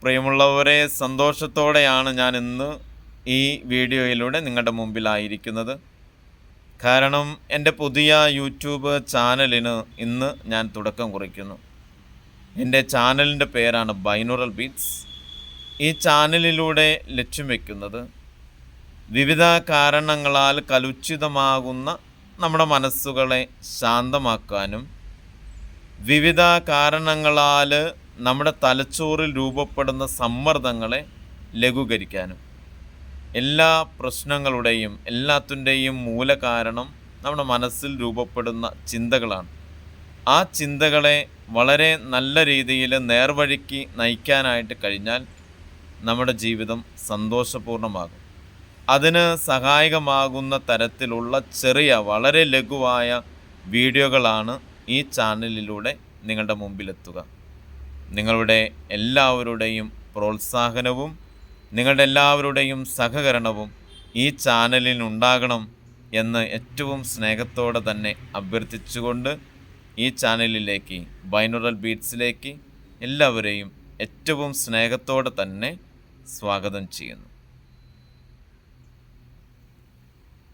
പ്രിയമുള്ളവരെ, സന്തോഷത്തോടെയാണ് ഞാൻ ഇന്ന് ഈ വീഡിയോയിലൂടെ നിങ്ങളുടെ മുമ്പിലായിരിക്കുന്നത്. കാരണം എൻ്റെ പുതിയ യൂട്യൂബ് ചാനലിന് ഇന്ന് ഞാൻ തുടക്കം കുറിക്കുന്നു. എൻ്റെ ചാനലിൻ്റെ പേരാണ് ബൈനോറൽ ബീറ്റ്സ്. ഈ ചാനലിലൂടെ ലക്ഷ്യം വയ്ക്കുന്നത് വിവിധ കാരണങ്ങളാൽ കലുഷിതമാകുന്ന നമ്മുടെ മനസ്സുകളെ ശാന്തമാക്കാനും വിവിധ കാരണങ്ങളാൽ നമ്മുടെ തലച്ചോറിൽ രൂപപ്പെടുന്ന സമ്മർദ്ദങ്ങളെ ലഘൂകരിക്കാനും. എല്ലാ പ്രശ്നങ്ങളുടെയും എല്ലാത്തിൻ്റെയും മൂലകാരണം നമ്മുടെ മനസ്സിൽ രൂപപ്പെടുന്ന ചിന്തകളാണ്. ആ ചിന്തകളെ വളരെ നല്ല രീതിയിൽ നേർവഴിക്ക് നയിക്കാനായിട്ട് കഴിഞ്ഞാൽ നമ്മുടെ ജീവിതം സന്തോഷപൂർണ്ണമാകും. അതിന് സഹായകമാകുന്ന തരത്തിലുള്ള ചെറിയ വളരെ ലഘുവായ വീഡിയോകളാണ് ഈ ചാനലിലൂടെ നിങ്ങളുടെ മുമ്പിലെത്തുക. നിങ്ങളുടെ എല്ലാവരുടെയും പ്രോത്സാഹനവും നിങ്ങളുടെ എല്ലാവരുടെയും സഹകരണവും ഈ ചാനലിനുണ്ടാകണം എന്ന് ഏറ്റവും സ്നേഹത്തോടെ തന്നെ അഭ്യർത്ഥിച്ചുകൊണ്ട് ഈ ചാനലിലേക്ക്, ബൈനോറൽ ബീറ്റ്സിലേക്ക് എല്ലാവരെയും ഏറ്റവും സ്നേഹത്തോടെ തന്നെ സ്വാഗതം ചെയ്യുന്നു.